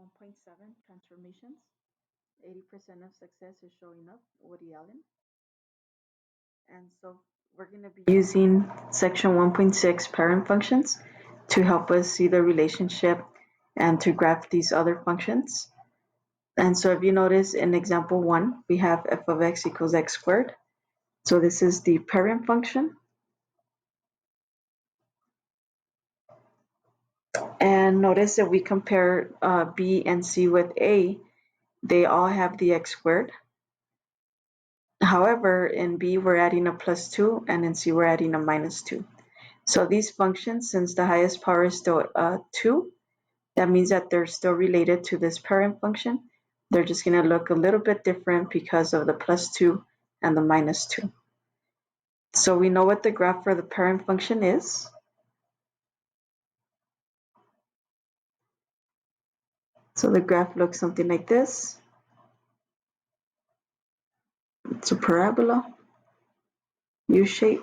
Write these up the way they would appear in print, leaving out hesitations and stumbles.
1.7-Transformations. 80% of success is showing up, Woody Allen. And so we're going to be using section 1.6 parent functions to help us see the relationship and to graph these other functions. And so if you notice in example 1, we have f of x equals x squared. So this is the parent function. And notice that we compare b and c with a, they all have the x squared. However, in b we're adding a plus 2 and in c we're adding a minus 2. So these functions, since the highest power is still 2, that means that they're still related to this parent function. They're just going to look a little bit different because of the plus 2 and the minus 2. So we know what the graph for the parent function is. So the graph looks something like this. It's a parabola, U-shape.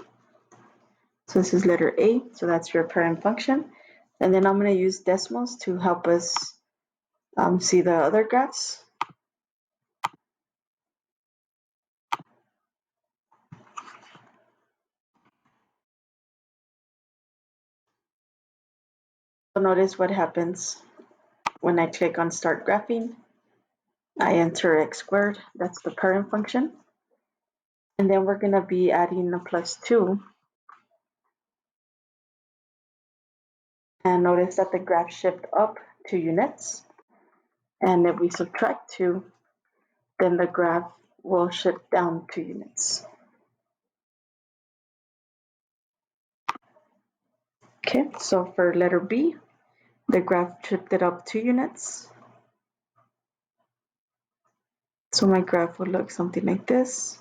So this is letter A, so that's your parent function. And then I'm going to use decimals to help us see the other graphs. So notice what happens when I click on Start Graphing. I enter x squared, that's the parent function. And then we're going to be adding a plus 2. And notice that the graph shift up 2 units. And if we subtract 2, then the graph will shift down 2 units. Okay, so for letter B, the graph shifted up 2 units. So my graph would look something like this.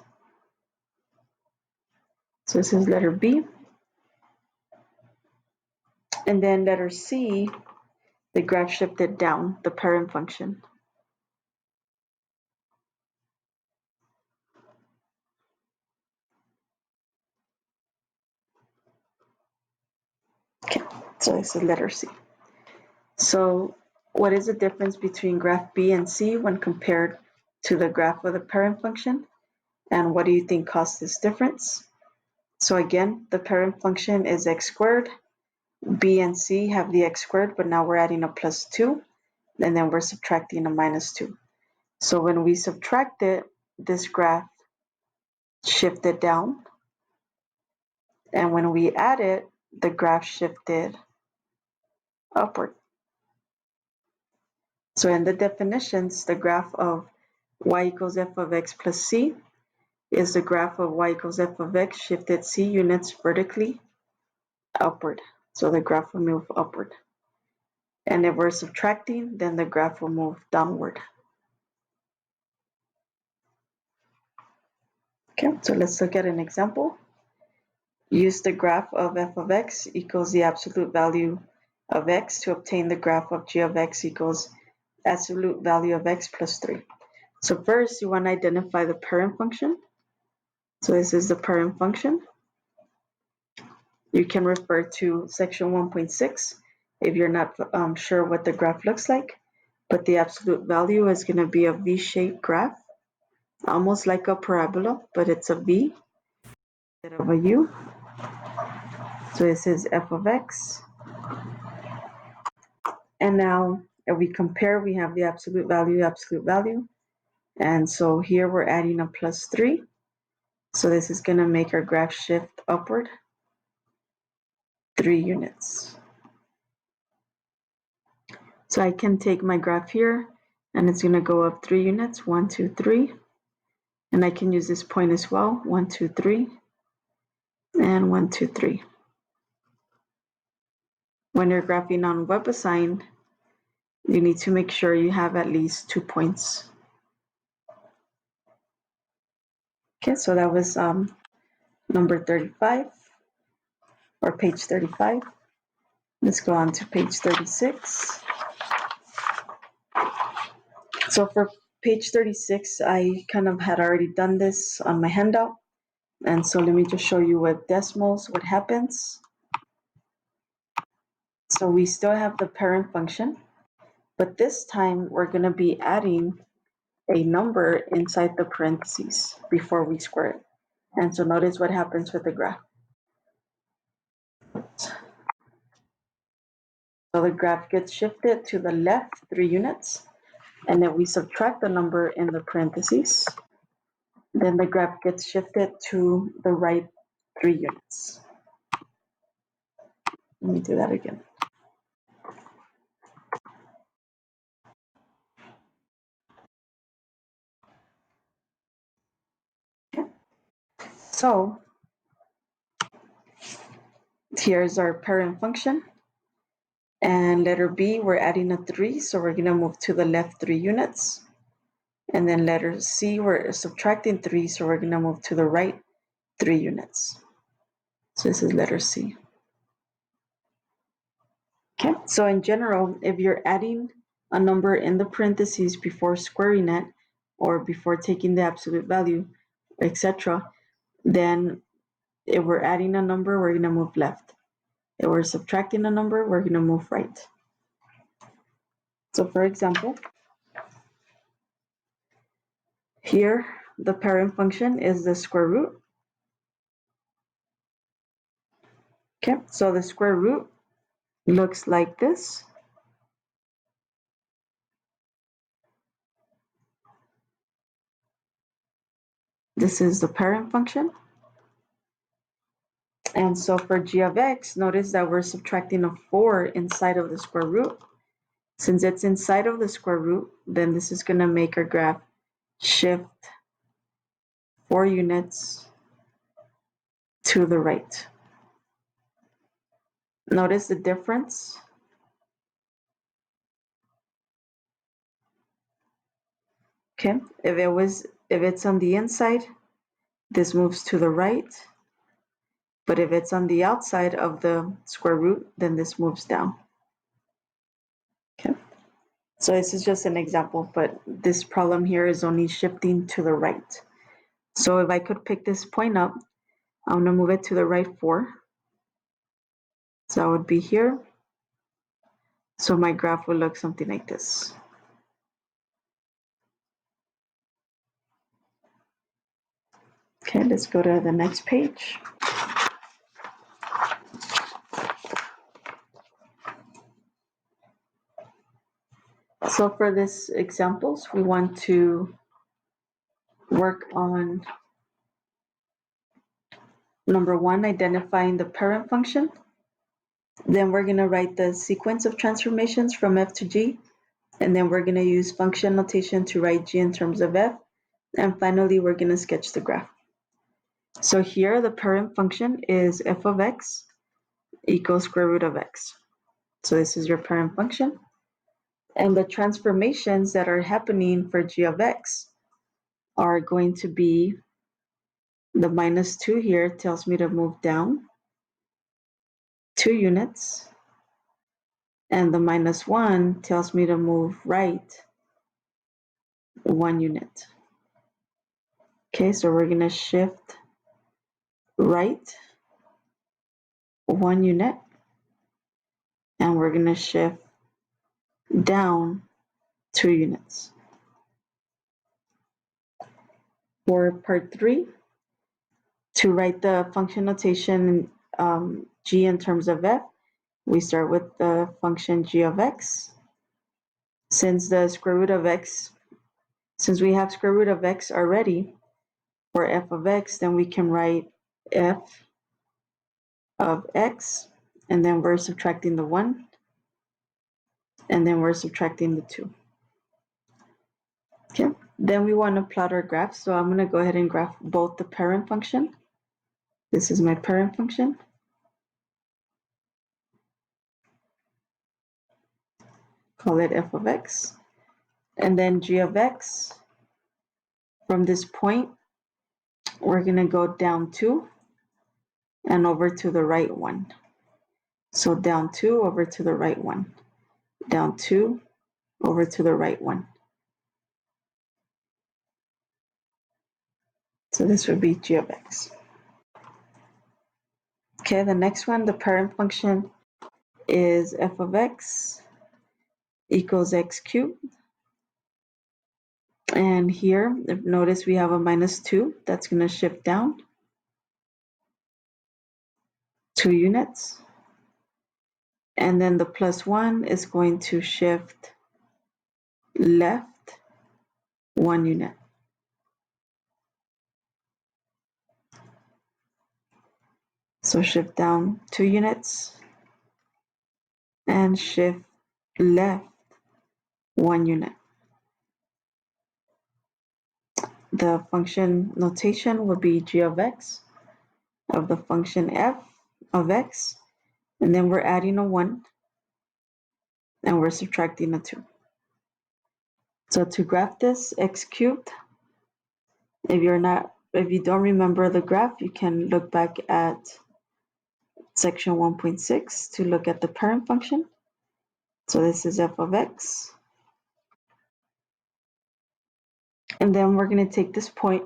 So this is letter B. And then letter C, the graph shifted down, the parent function. Okay, so this is letter C. So what is the difference between graph B and C when compared to the graph of the parent function? And what do you think caused this difference? So again, the parent function is x squared. B and C have the x squared, but now we're adding a plus 2, and then we're subtracting a minus 2. So when we subtract it, this graph shifted down. And when we add it, the graph shifted upward. So in the definitions, the graph of y equals f of x plus c is the graph of y equals f of x shifted c units vertically upward. So the graph will move upward. And if we're subtracting, then the graph will move downward. Okay, so let's look at an example. Use the graph of f of x equals the absolute value of x to obtain the graph of g of x equals absolute value of x plus 3. So first, you want to identify the parent function. So this is the parent function. You can refer to section 1.6 if you're not sure what the graph looks like. But the absolute value is going to be a V-shaped graph, almost like a parabola, but it's a V instead of a U. So this is f of x. And now if we compare, we have the absolute value. And so here we're adding a plus 3. So this is going to make our graph shift upward 3 units. So I can take my graph here and it's going to go up 3 units, 1, 2, 3. And I can use this point as well, 1, 2, 3, and 1, 2, 3. When you're graphing on WebAssign, you need to make sure you have at least 2 points. Okay, so that was number 35, or page 35. Let's go on to page 36. So for page 36, I kind of had already done this on my handout. And so let me just show you with decimals what happens. So we still have the parent function. but this time we're going to be adding a number inside the parentheses before we square it. And so notice what happens with the graph. So the graph gets shifted to the left 3 units, and then we subtract the number in the parentheses. Then the graph gets shifted to the right 3 units. Let me do that again. Okay. So here's our parent function. And letter B, we're adding a 3, so we're going to move to the left 3 units. And then letter C, we're subtracting 3, so we're going to move to the right 3 units. So this is letter C. Okay, so in general, if you're adding a number in the parentheses before squaring it, or before taking the absolute value, etc., then if we're adding a number, we're going to move left. If we're subtracting a number, we're going to move right. So for example, here the parent function is the square root. Okay, so the square root looks like this. This is the parent function. And so for g of x, notice that we're subtracting a 4 inside of the square root. Since it's inside of the square root, then this is going to make our graph shift 4 units to the right. Notice the difference. Okay, if it's on the inside, this moves to the right. But if it's on the outside of the square root, then this moves down. Okay, so this is just an example, but this problem here is only shifting to the right. So if I could pick this point up, I'm going to move it to the right 4. So that would be here. So my graph will look something like this. Okay, let's go to the next page. So for this examples, we want to work on number 1, identifying the parent function. Then we're going to write the sequence of transformations from f to g. And then we're going to use function notation to write g in terms of f. And finally, we're going to sketch the graph. So here, the parent function is f of x equals square root of x. So this is your parent function. And the transformations that are happening for g of x are going to be the -2 here tells me to move down 2 units. And the -1 tells me to move right 1 unit. Okay, so we're going to shift right 1 unit. And we're going to shift down 2 units. For part 3, to write the function notation g in terms of f, we start with the function g of x. Since the square root of x, since we have square root of x already for f of x, then we can write f of x, and then we're subtracting the 1, and then we're subtracting the 2. Okay, then we want to plot our graph, so I'm going to go ahead and graph both the parent function. This is my parent function. Call it f of x. And then g of x, from this point, we're going to go down 2 and over to the right 1. So down 2 over to the right 1. Down 2 over to the right 1. So this would be g of x. Okay, the next one, the parent function is f of x equals x cubed. And here, notice we have a minus 2. That's going to shift down 2 units. And then the plus 1 is going to shift left 1 unit. So shift down 2 units and shift left 1 unit. The function notation would be g of x of the function f of x, and then we're adding a 1 and we're subtracting a 2. So to graph this x cubed, if you don't remember the graph, you can look back at section 1.6 to look at the parent function. So this is f of x. And then we're going to take this point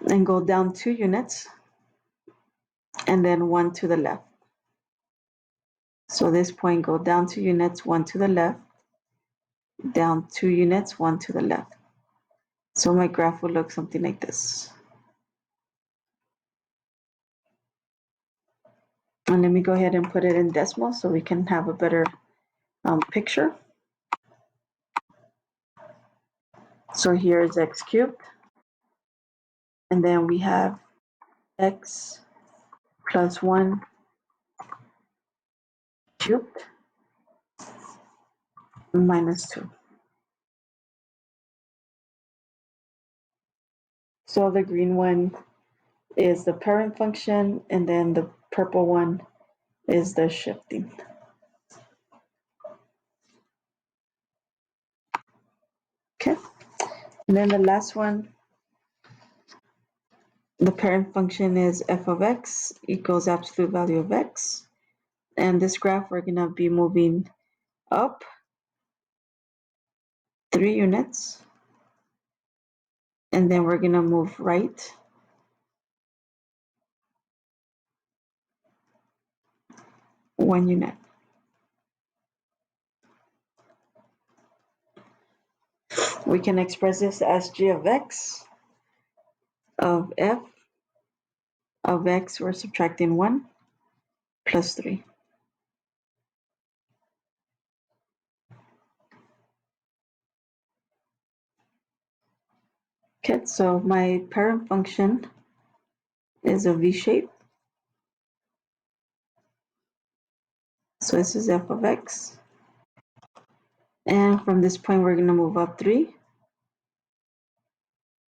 and go down 2 units and then 1 to the left. So this point go down 2 units, 1 to the left, down 2 units, 1 to the left. So my graph will look something like this. And let me go ahead and put it in decimal so we can have a better picture. So here is x cubed. And then we have x plus 1 cubed minus 2. So the green one is the parent function, and then the purple one is the shifting. Okay, and then the last one, the parent function is f of x equals absolute value of x. And this graph, we're gonna be moving up 3 units, and then we're gonna move right 1 unit. We can express this as g of x of f of x, we're subtracting 1 plus 3. Okay, so my parent function is a v shape. So this is f of x. And from this point, we're going to move up 3.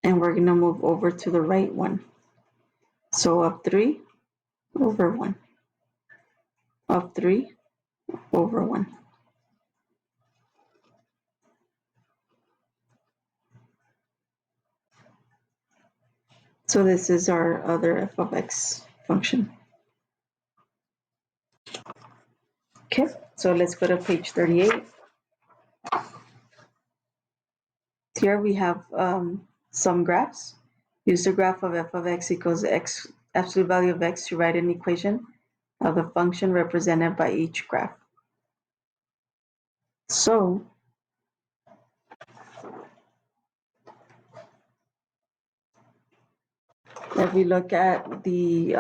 And we're going to move over to the right 1. So up 3 over 1. Up 3 over 1. So this is our other f of x function. Okay, so let's go to page 38. Here we have some graphs. Use the graph of f of x equals x absolute value of x to write an equation of the function represented by each graph. So if we look at the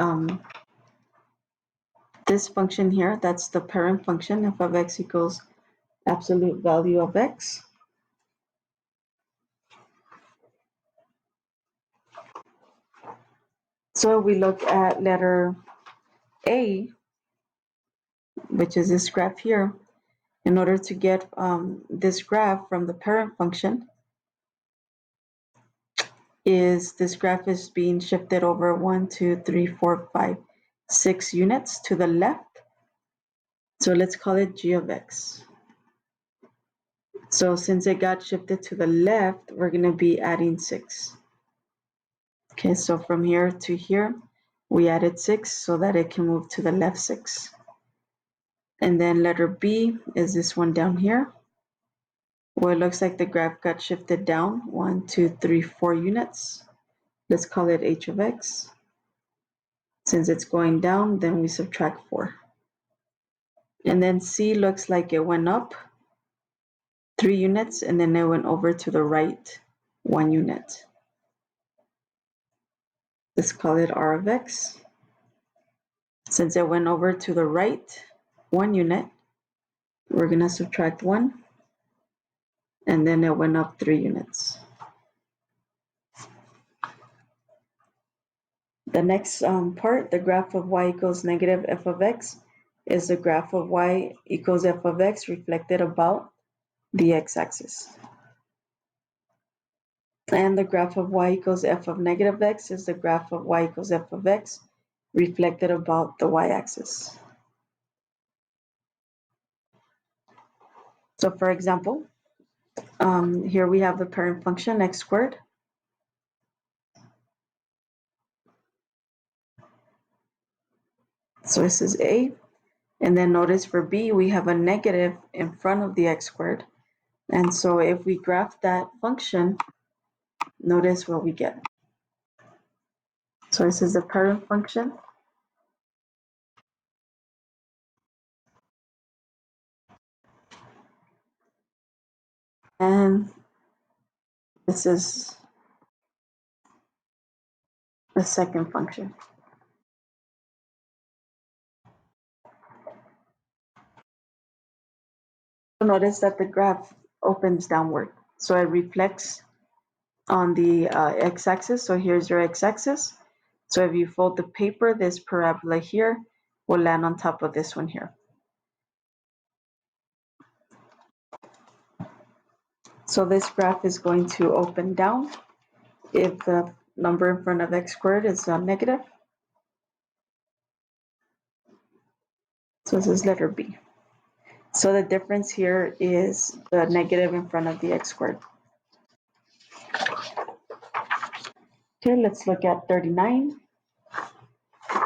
this function here, that's the parent function, f of x equals absolute value of x. So we look at letter A, which is this graph here. In order to get this graph from the parent function, this graph is being shifted over 1, 2, 3, 4, 5, 6 units to the left. So let's call it g of x. So since it got shifted to the left, we're going to be adding 6. Okay, so from here to here, we added 6 so that it can move to the left 6. And then letter B is this one down here. Well, it looks like the graph got shifted down 1, 2, 3, 4 units. Let's call it h of x. Since it's going down, then we subtract 4. And then C looks like it went up 3 units, and then it went over to the right 1 unit. Let's call it R of X. Since it went over to the right 1 unit, we're going to subtract 1, and then it went up 3 units. The next part, the graph of y equals negative f of x, is the graph of y equals f of x reflected about the x-axis. And the graph of y equals f of negative x is the graph of y equals f of x reflected about the y-axis. So for example, here we have the parent function x squared. So this is a. And then notice for b, we have a negative in front of the x squared. And so if we graph that function, notice what we get. So this is the parent function. And this is the second function. Notice that the graph opens downward. So it reflects on the x-axis. So here's your x-axis. So if you fold the paper, this parabola here will land on top of this one here. So this graph is going to open down if the number in front of x squared is negative. So this is letter B. So the difference here is the negative in front of the x squared. Okay, let's look at 39. It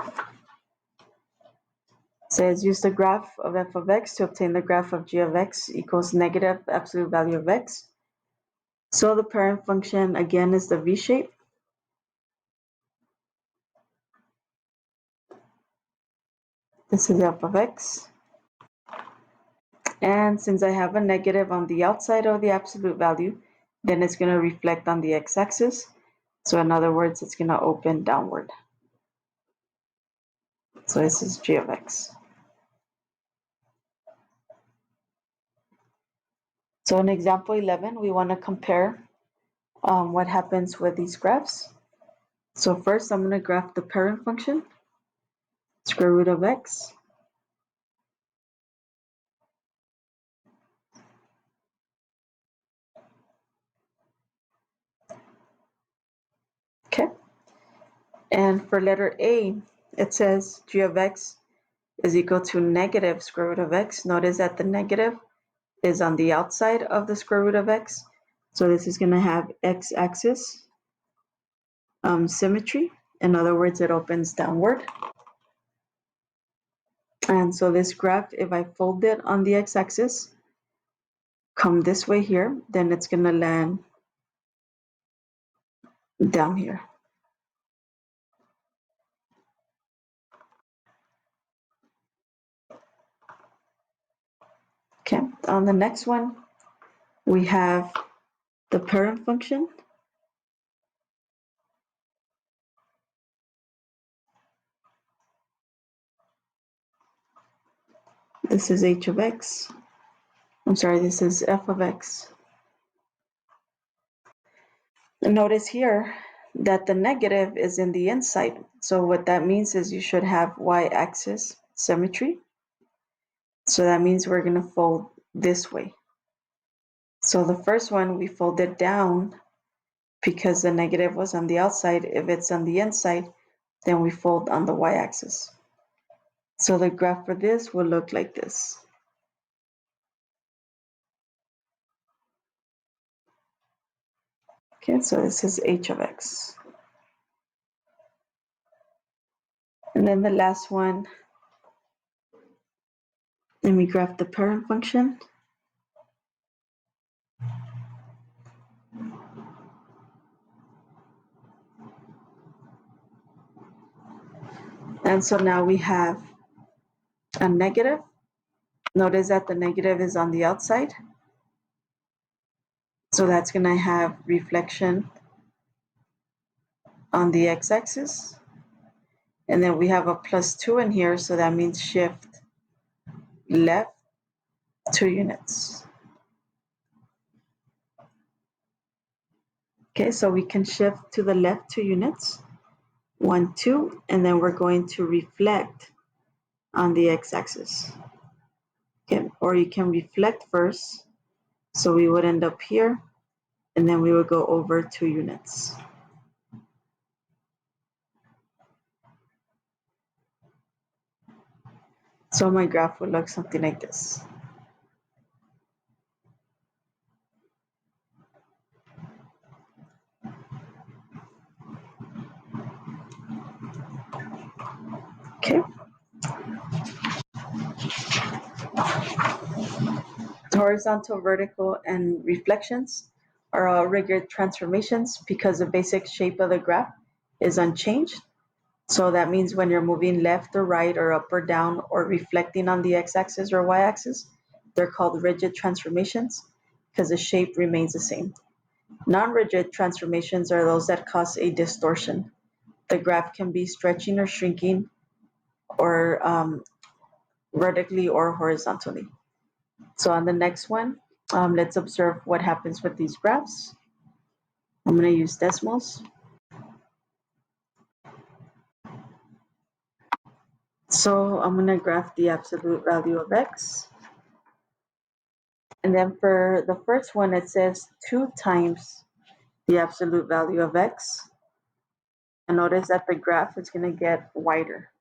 says use the graph of f of x to obtain the graph of g of x equals negative absolute value of x. So the parent function again is the v shape. This is f of x. And since I have a negative on the outside of the absolute value, then it's going to reflect on the x-axis. So in other words, it's going to open downward. So this is g of x. So in example 11, we want to compare what happens with these graphs. So first, I'm going to graph the parent function, square root of x. Okay. And for letter A, it says g of x is equal to negative square root of x. Notice that the negative is on the outside of the square root of x. So this is going to have x-axis symmetry. In other words, it opens downward. And so this graph, if I fold it on the x-axis, come this way here, then it's going to land down here. Okay, on the next one, we have the parent function. This is h of x. I'm sorry, this is f of x. And notice here that the negative is in the inside. So what that means is you should have y-axis symmetry. So that means we're going to fold this way. So the first one, we fold it down because the negative was on the outside. If it's on the inside, then we fold on the y-axis. So the graph for this will look like this. Okay, so this is h of x. And then the last one, let me graph the parent function. And so now we have a negative Notice that the negative is on the outside. So that's going to have reflection on the x-axis. And then we have a +2 in here, so that means shift left 2 units. Okay, so we can shift to the left 2 units, 1, 2, and then we're going to reflect on the x-axis. Okay, or you can reflect first, so we would end up here, and then we would go over 2 units. So my graph would look something like this. Okay. Horizontal, vertical, and reflections are all rigid transformations because the basic shape of the graph is unchanged. So that means when you're moving left or right or up or down or reflecting on the x-axis or y-axis, they're called rigid transformations because the shape remains the same. Non-rigid transformations are those that cause a distortion. The graph can be stretching or shrinking or vertically or horizontally. So on the next one, let's observe what happens with these graphs. I'm going to use decimals. So I'm going to graph the absolute value of x. And then for the first one, it says 2 times the absolute value of x. And notice that the graph is going to get wider.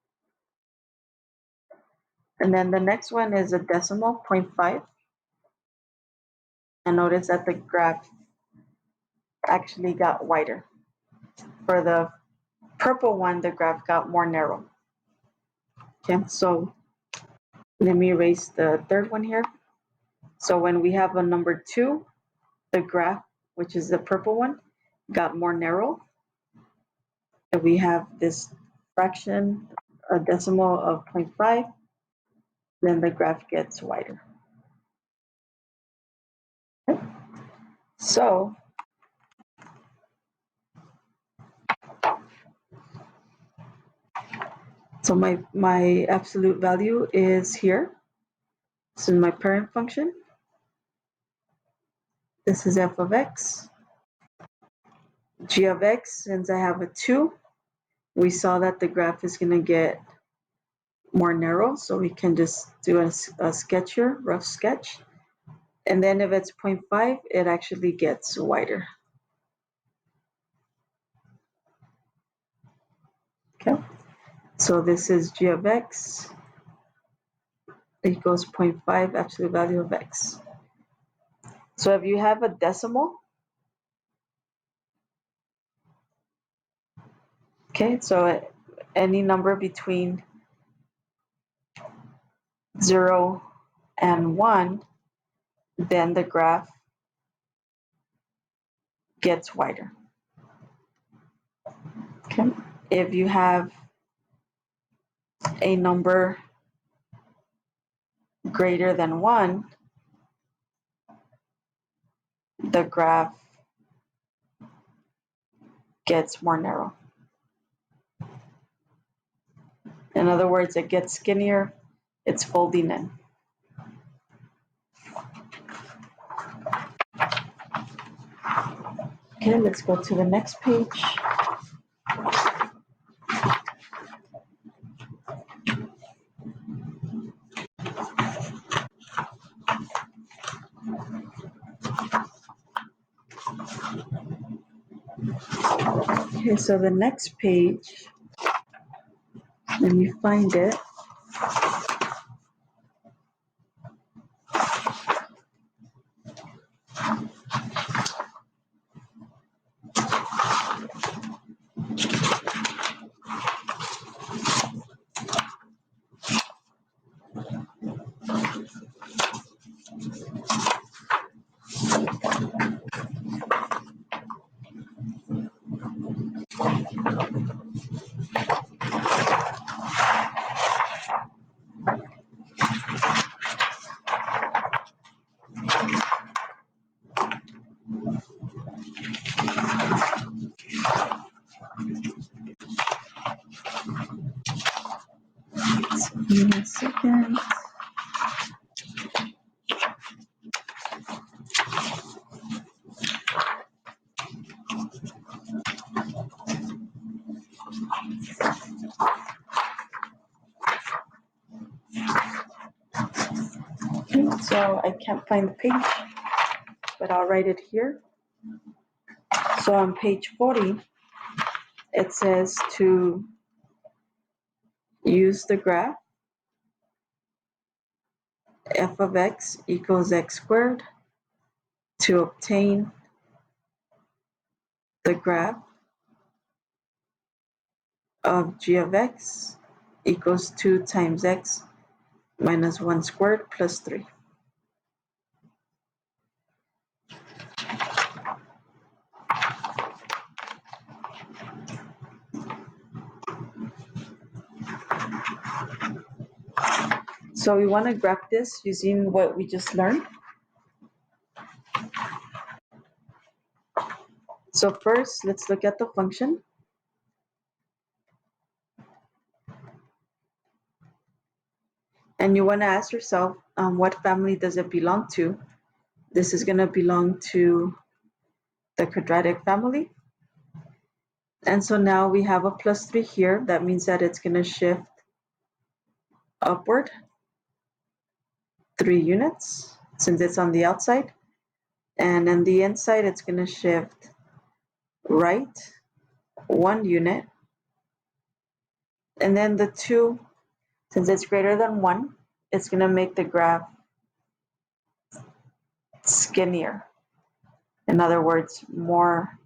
And then the next one is a decimal, 0.5. And notice that the graph actually got wider. For the purple one, the graph got more narrow. Okay, so let me erase the third one here. So when we have a number 2, the graph, which is the purple one, got more narrow. And we have this fraction, a decimal of 0.5, then the graph gets wider. Okay. So my absolute value is here. This is my parent function. This is f of x. G of x, since I have a 2, we saw that the graph is going to get more narrow, so we can just do a sketch here, rough sketch. And then if it's 0.5, it actually gets wider. Okay, so this is g of x equals 0.5 absolute value of x. So if you have a decimal, okay, so any number between 0 and 1, then the graph gets wider. Okay, if you have a number greater than 1, the graph gets more narrow. In other words, it gets skinnier, it's folding in. Okay, let's go to the next page. Okay, so the next page, let me find it. Give me a second. Okay, so I can't find the page, but I'll write it here. So on page 40, it says to use the graph f of x equals x squared to obtain the graph of g of x equals 2 times x minus 1 squared plus 3. So we want to graph this using what we just learned. So first, let's look at the function. And you want to ask yourself, what family does it belong to? This is going to belong to the quadratic family. And so now we have a plus 3 here. That means that it's going to shift upward 3 units since it's on the outside. And on the inside, it's going to shift right 1 unit. And then the 2, since it's greater than 1, it's going to make the graph skinnier. In other words, more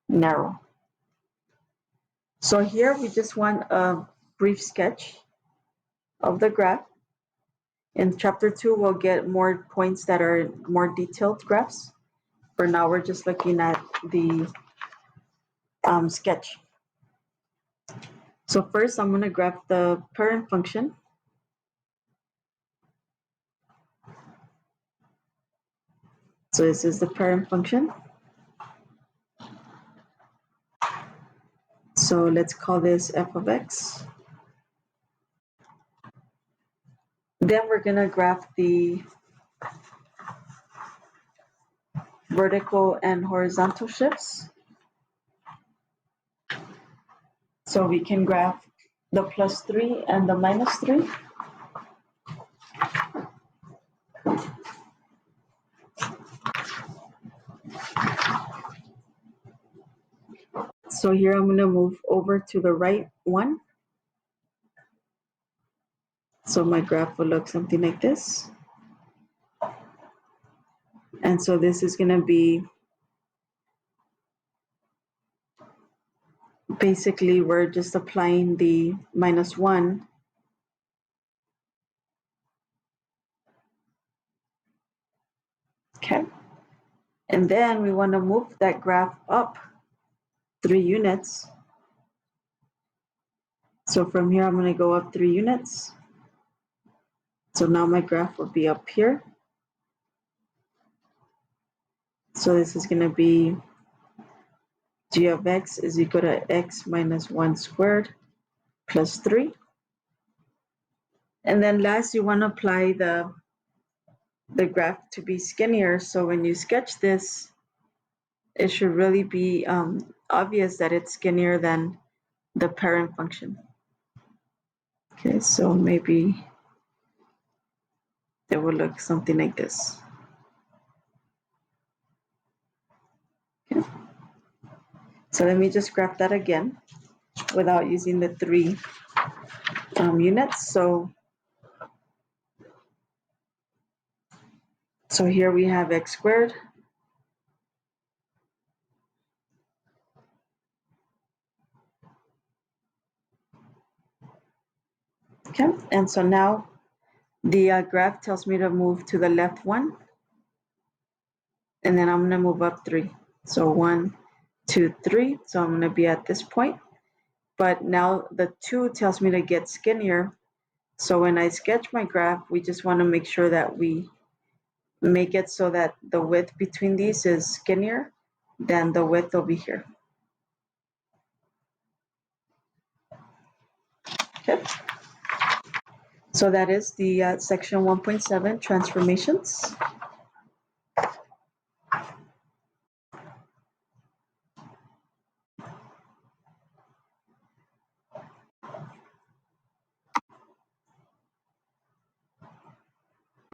narrow. So here we just want a brief sketch of the graph. In chapter 2, we'll get more points that are more detailed graphs. For now, we're just looking at the sketch. So first, I'm going to graph the parent function. So this is the parent function. So let's call this f of x. Then we're going to graph the vertical and horizontal shifts. So we can graph the plus 3 and the minus 3. So here I'm going to move over to the right one. So my graph will look something like this. And so this is going to be basically we're just applying the minus 1 okay, and then we want to move that graph up 3 units. So from here I'm going to go up 3 units. So now my graph will be up here. So this is going to be g of x is equal to x minus 1 squared plus 3. And then last, you want to apply the graph to be skinnier. So when you sketch this, it should really be obvious that it's skinnier than the parent function. Okay, so maybe it will look something like this. Okay. So let me just graph that again without using the 3 units. So here we have x squared. Okay, and so now the graph tells me to move to the left one, and then I'm going to move up 3. So 1, 2, 3. So I'm going to be at this point. But now the 2 tells me to get skinnier. So when I sketch my graph, we just want to make sure that we make it so that the width between these is skinnier than the width over here. Okay. So that is the section 1.7 transformations.